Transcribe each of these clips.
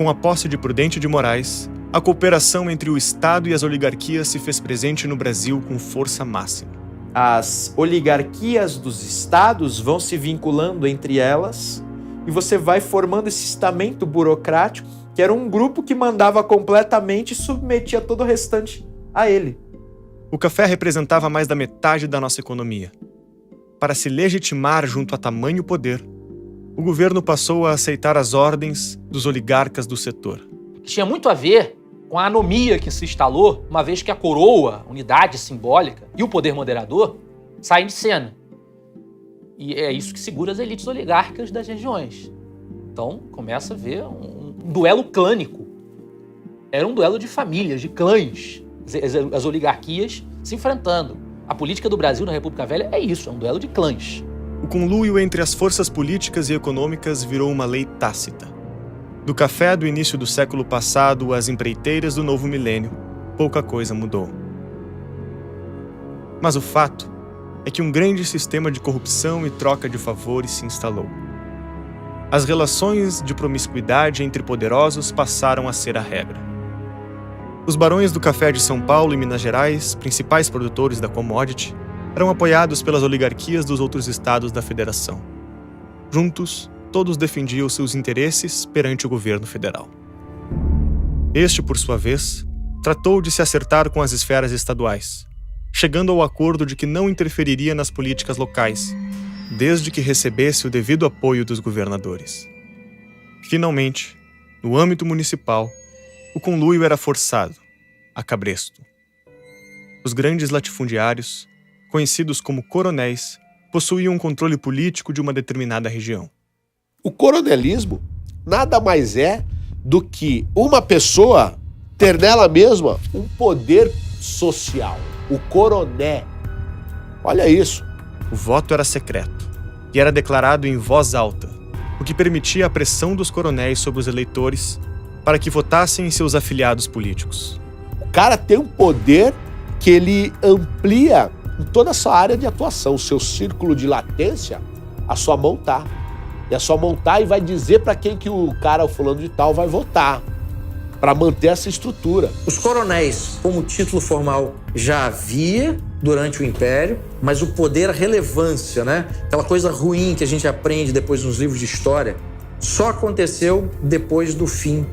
Com a posse de Prudente de Moraes, a cooperação entre o Estado e as oligarquias se fez presente no Brasil com força máxima. As oligarquias dos estados vão se vinculando entre elas e você vai formando esse estamento burocrático, que era um grupo que mandava completamente e submetia todo o restante a ele. O café representava mais da metade da nossa economia. Para se legitimar junto a tamanho poder, o governo passou a aceitar as ordens dos oligarcas do setor. Tinha muito a ver com a anomia que se instalou, uma vez que a coroa, unidade simbólica, e o poder moderador saem de cena. E é isso que segura as elites oligárquicas das regiões. Então, começa a ver um duelo clânico. Era um duelo de famílias, de clãs, as oligarquias se enfrentando. A política do Brasil na República Velha é isso, é um duelo de clãs. O conluio entre as forças políticas e econômicas virou uma lei tácita. Do café do início do século passado às empreiteiras do novo milênio, pouca coisa mudou. Mas o fato é que um grande sistema de corrupção e troca de favores se instalou. As relações de promiscuidade entre poderosos passaram a ser a regra. Os barões do café de São Paulo e Minas Gerais, principais produtores da commodity, eram apoiados pelas oligarquias dos outros estados da federação. Juntos, todos defendiam seus interesses perante o governo federal. Este, por sua vez, tratou de se acertar com as esferas estaduais, chegando ao acordo de que não interferiria nas políticas locais, desde que recebesse o devido apoio dos governadores. Finalmente, no âmbito municipal, o conluio era forçado, a cabresto. Os grandes latifundiários, conhecidos como coronéis, possuíam um controle político de uma determinada região. O coronelismo nada mais é do que uma pessoa ter nela mesma um poder social. O coroné. Olha isso. O voto era secreto e era declarado em voz alta, o que permitia a pressão dos coronéis sobre os eleitores para que votassem em seus afiliados políticos. O cara tem um poder que ele amplia em toda a sua área de atuação, o seu círculo de latência, a sua mão tá. E a sua mão tá e vai dizer para quem que o cara, o fulano de tal, vai votar, para manter essa estrutura. Os coronéis, como título formal, já havia durante o Império, mas o poder, a relevância, né? Aquela coisa ruim que a gente aprende depois nos livros de história, só aconteceu depois do fim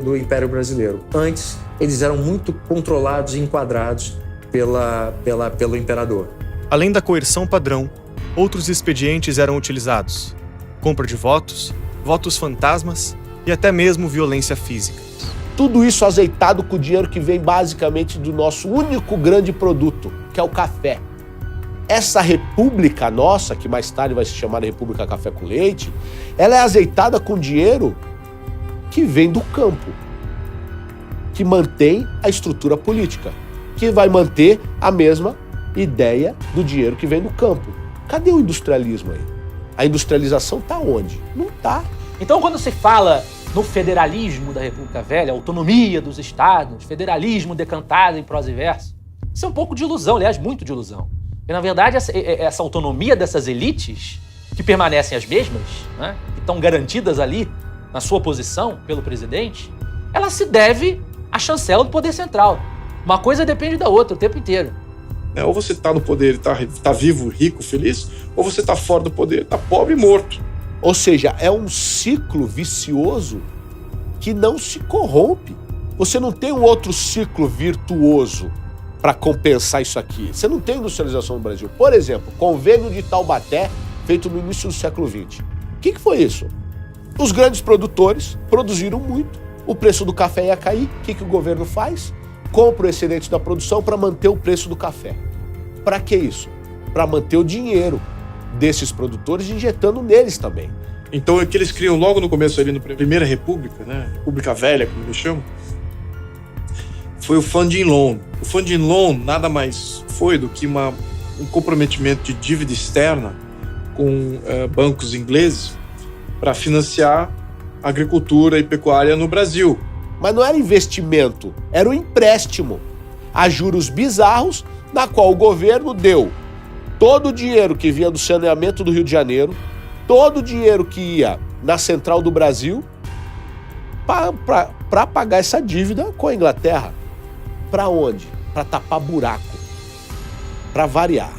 do Império Brasileiro. Antes, eles eram muito controlados e enquadrados pelo imperador. Além da coerção padrão, outros expedientes eram utilizados: compra de votos, votos fantasmas e até mesmo violência física. Tudo isso azeitado com o dinheiro que vem basicamente do nosso único grande produto, que é o café. Essa república nossa, que mais tarde vai se chamar República Café com Leite, ela é azeitada com dinheiro que vem do campo, que mantém a estrutura política, que vai manter a mesma ideia do dinheiro que vem do campo. Cadê o industrialismo aí? A industrialização está onde? Não está. Então, quando se fala no federalismo da República Velha, autonomia dos estados, federalismo decantado em prosa e verso, isso é um pouco de ilusão, aliás, muito de ilusão. Porque, na verdade, essa autonomia dessas elites, que permanecem as mesmas, né, que estão garantidas ali na sua posição pelo presidente, ela se deve à chancela do poder central. Uma coisa depende da outra o tempo inteiro. Ou você está no poder e tá vivo, rico, feliz, ou você está fora do poder, está pobre e morto. Ou seja, é um ciclo vicioso que não se corrompe. Você não tem um outro ciclo virtuoso para compensar isso aqui. Você não tem industrialização no Brasil. Por exemplo, convênio de Taubaté, feito no início do século XX. O que foi isso? Os grandes produtores produziram muito, o preço do café ia cair. O que o governo faz? Compra o excedente da produção para manter o preço do café. Para que isso? Para manter o dinheiro desses produtores, injetando neles também. Então, é que eles criam logo no começo ali, na Primeira República, né? República Velha, como eles chamam, foi o funding loan. O funding loan nada mais foi do que um comprometimento de dívida externa com bancos ingleses para financiar agricultura e pecuária no Brasil. Mas não era investimento, era um empréstimo a juros bizarros, na qual o governo deu todo o dinheiro que vinha do saneamento do Rio de Janeiro, todo o dinheiro que ia na Central do Brasil para pagar essa dívida com a Inglaterra. Para onde? Para tapar buraco. Para variar.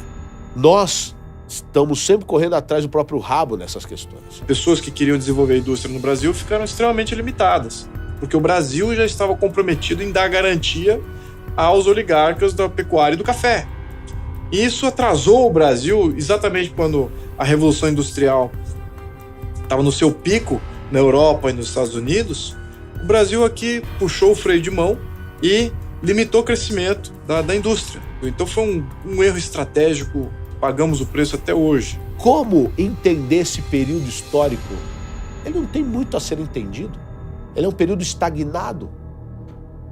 Nós estamos sempre correndo atrás do próprio rabo nessas questões. Pessoas que queriam desenvolver a indústria no Brasil ficaram extremamente limitadas, porque o Brasil já estava comprometido em dar garantia aos oligarcas da pecuária e do café. E isso atrasou o Brasil exatamente quando a Revolução Industrial estava no seu pico na Europa e nos Estados Unidos. O Brasil aqui puxou o freio de mão e limitou o crescimento da indústria. Então foi um erro estratégico, pagamos o preço até hoje. Como entender esse período histórico? Ele não tem muito a ser entendido. Ele é um período estagnado.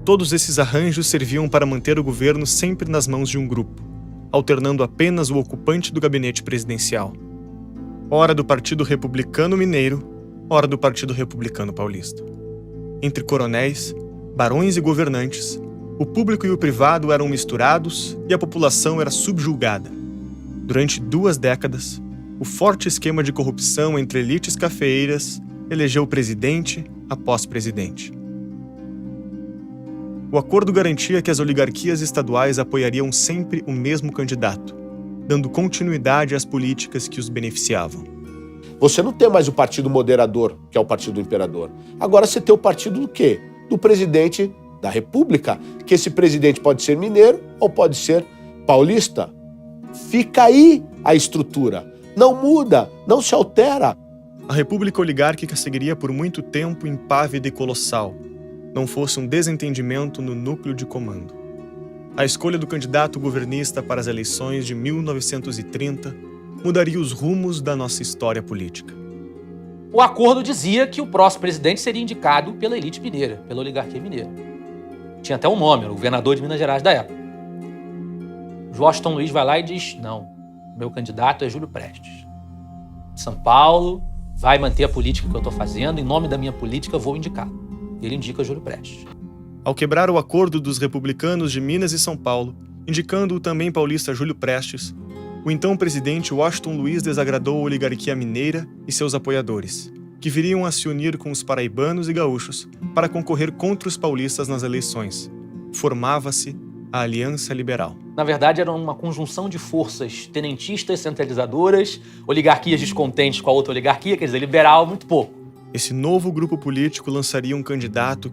Todos esses arranjos serviam para manter o governo sempre nas mãos de um grupo, alternando apenas o ocupante do gabinete presidencial. Ora do Partido Republicano Mineiro, ora do Partido Republicano Paulista. Entre coronéis, barões e governantes, o público e o privado eram misturados e a população era subjugada. Durante 2 décadas, o forte esquema de corrupção entre elites cafeeiras elegeu presidente após presidente. O acordo garantia que as oligarquias estaduais apoiariam sempre o mesmo candidato, dando continuidade às políticas que os beneficiavam. Você não tem mais o partido moderador, que é o partido do imperador. Agora você tem o partido do quê? Do presidente da República, que esse presidente pode ser mineiro ou pode ser paulista. Fica aí a estrutura. Não muda, não se altera. A República Oligárquica seguiria por muito tempo impávida e colossal, não fosse um desentendimento no núcleo de comando. A escolha do candidato governista para as eleições de 1930 mudaria os rumos da nossa história política. O acordo dizia que o próximo presidente seria indicado pela elite mineira, pela oligarquia mineira. Tinha até um nome, era o governador de Minas Gerais da época. Washington Luiz vai lá e diz, não, meu candidato é Júlio Prestes. São Paulo vai manter a política que eu estou fazendo, em nome da minha política eu vou indicar. Ele indica Júlio Prestes. Ao quebrar o acordo dos republicanos de Minas e São Paulo, indicando o também paulista Júlio Prestes, o então presidente Washington Luiz desagradou a oligarquia mineira e seus apoiadores, que viriam a se unir com os paraibanos e gaúchos para concorrer contra os paulistas nas eleições. Formava-se a Aliança Liberal. Na verdade, era uma conjunção de forças tenentistas, centralizadoras, oligarquias descontentes com a outra oligarquia, quer dizer, liberal muito pouco. Esse novo grupo político lançaria um candidato